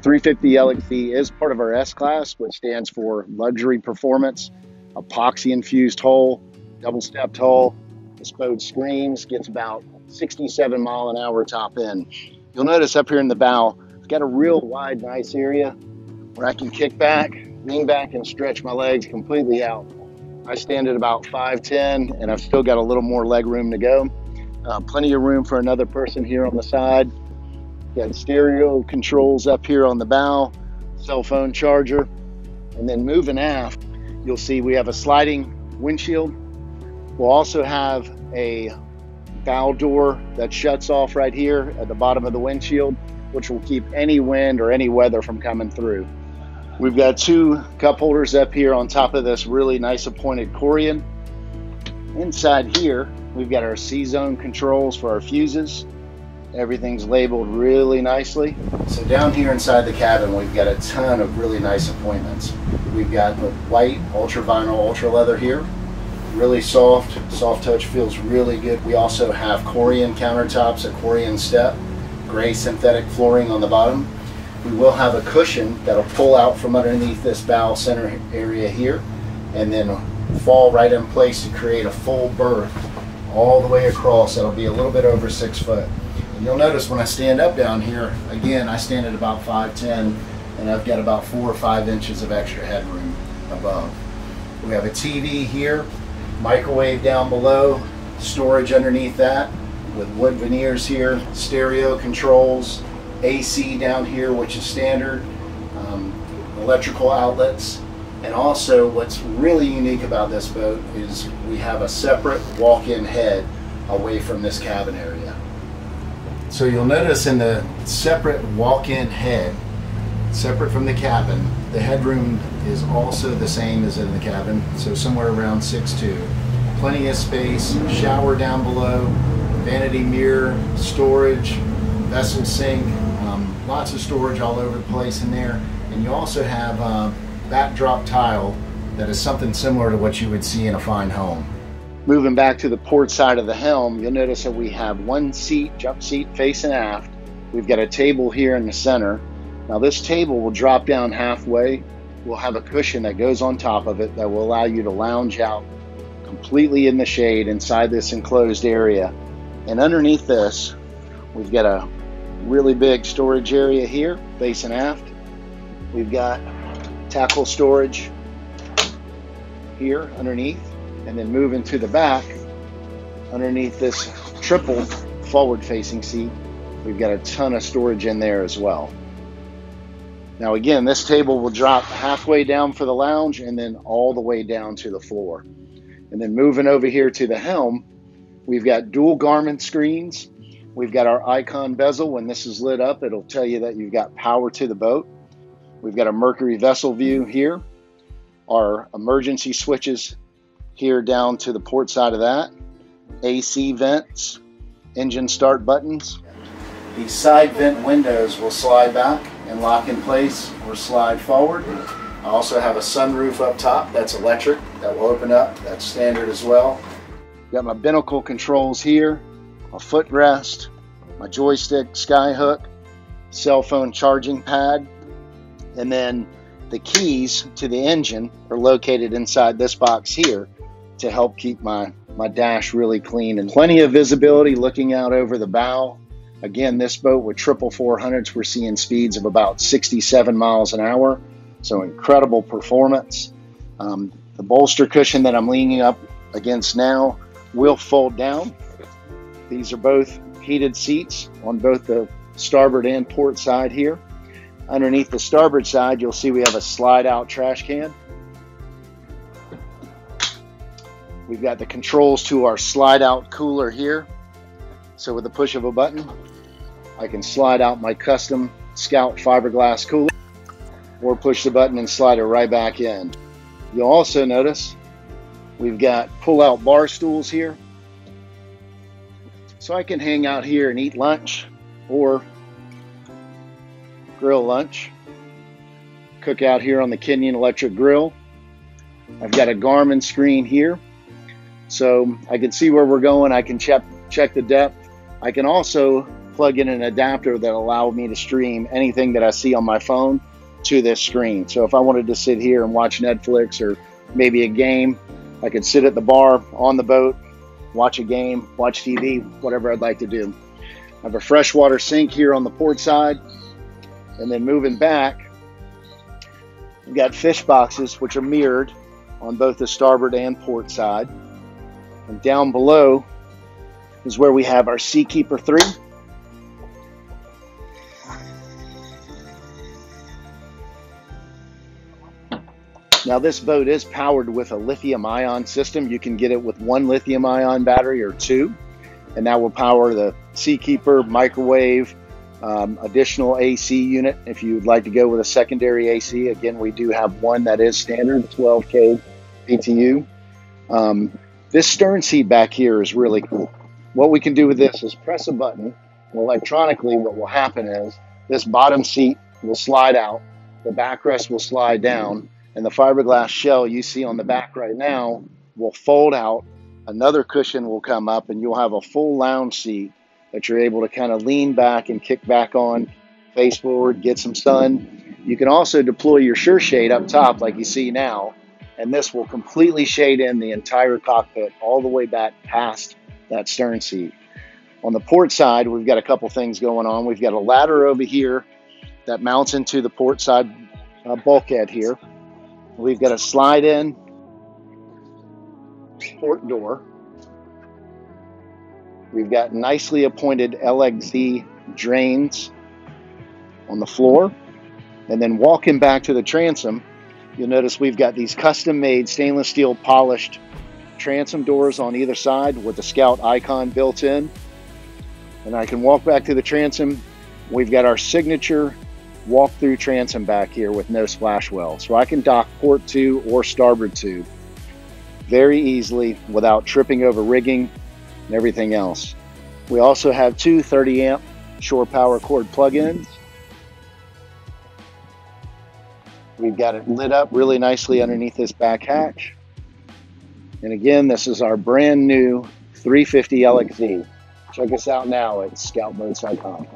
350 LXZ is part of our S-Class, which stands for Luxury Performance. Epoxy-infused hull, double-stepped hull, bespoke screens, gets about 67 mile an hour top end. You'll notice up here in the bow, it's got a real wide, nice area where I can kick back, lean back, and stretch my legs completely out. I stand at about 5'10", and I've still got a little more leg room to go. Plenty of room for another person here on the side. Got stereo controls up here on the bow, cell phone charger, and then moving aft, you'll see we have a sliding windshield. We'll also have a bow door that shuts off right here at the bottom of the windshield, which will keep any wind or any weather from coming through. We've got 2 cup holders up here on top of this really nice appointed Corian. Inside here, we've got our C-zone controls for our fuses. Everything's labeled really nicely. So down here inside the cabin, we've got a ton of really nice appointments. We've got the white ultra vinyl ultra leather here. Really soft touch, feels really good. We also have Corian countertops, a Corian step, gray synthetic flooring on the bottom. We will have a cushion that'll pull out from underneath this bow center area here and then fall right in place to create a full berth all the way across. That'll be a little bit over 6 foot. And you'll notice when I stand up down here, again, I stand at about 5'10", and I've got about 4 or 5 inches of extra headroom above. We have a TV here, microwave down below, storage underneath that with wood veneers here, stereo controls, AC down here, which is standard, electrical outlets. And also what's really unique about this boat is we have a separate walk-in head away from this cabin area. So you'll notice in the separate walk-in head, separate from the cabin, the headroom is also the same as in the cabin, so somewhere around 6'2". Plenty of space, shower down below, vanity mirror, storage, vessel sink, lots of storage all over the place in there. And you also have backdrop tile that is something similar to what you would see in a fine home. Moving back to the port side of the helm, you'll notice that we have 1 seat, jump seat facing aft. We've got a table here in the center. Now this table will drop down halfway. We'll have a cushion that goes on top of it that will allow you to lounge out completely in the shade inside this enclosed area. And underneath this, we've got a really big storage area here facing aft. We've got tackle storage here underneath, and then moving to the back underneath this triple forward facing seat, we've got a ton of storage in there as well. Now again, this table will drop halfway down for the lounge and then all the way down to the floor. And then moving over here to the helm, we've got dual Garmin screens. We've got our icon bezel. When this is lit up, it'll tell you that you've got power to the boat. We've got a Mercury vessel view here. Our emergency switches here down to the port side of that. AC vents, engine start buttons. These side vent windows will slide back and lock in place or slide forward. I also have a sunroof up top that's electric that will open up. That's standard as well. Got my binnacle controls here, my footrest, my joystick skyhook, cell phone charging pad, and then the keys to the engine are located inside this box here to help keep my dash really clean, and plenty of visibility looking out over the bow. Again, this boat with triple 400s, we're seeing speeds of about 67 miles an hour, so incredible performance. The bolster cushion that I'm leaning up against now will fold down. These are both heated seats on both the starboard and port side here. Underneath the starboard side, you'll see we have a slide out trash can. We've got the controls to our slide out cooler here. So with the push of a button, I can slide out my custom Scout fiberglass cooler, or push the button and slide it right back in. You'll also notice we've got pull-out bar stools here. So I can hang out here and eat lunch or grill lunch. Cook out here on the Kenyon electric grill. I've got a Garmin screen here, so I can see where we're going. I can check the depth. I can also plug in an adapter that allow me to stream anything that I see on my phone to this screen. So if I wanted to sit here and watch Netflix or maybe a game, I could sit at the bar, on the boat, watch a game, watch TV, whatever I'd like to do. I have a freshwater sink here on the port side. And then moving back, we've got fish boxes, which are mirrored on both the starboard and port side. And down below is where we have our Seakeeper 3. Now this boat is powered with a lithium-ion system. You can get it with one lithium-ion battery or two, and that will power the Seakeeper, microwave, additional AC unit if you'd like to go with a secondary AC. Again, we do have one that is standard, 12K BTU. This stern seat back here is really cool. What we can do with this is press a button. Electronically, what will happen is this bottom seat will slide out, the backrest will slide down, and the fiberglass shell you see on the back right now will fold out. Another cushion will come up, and you'll have a full lounge seat that you're able to kind of lean back and kick back on, face forward, get some sun. You can also deploy your sure shade up top like you see now, and this will completely shade in the entire cockpit all the way back past that stern seat. On the port side, we've got a couple things going on. We've got a ladder over here that mounts into the port side bulkhead here. We've got a slide-in port door. We've got nicely appointed LXZ drains on the floor. And then walking back to the transom, you'll notice we've got these custom-made stainless steel polished transom doors on either side with the Scout icon built in. And I can walk back to the transom. We've got our signature walk-through transom back here with no splash well. So I can dock port 2 or starboard 2 very easily without tripping over rigging and everything else. We also have two 30 amp shore power cord plug-ins. We've got it lit up really nicely underneath this back hatch. And again, this is our brand new 350 LXZ. Check us out now at scoutboats.com.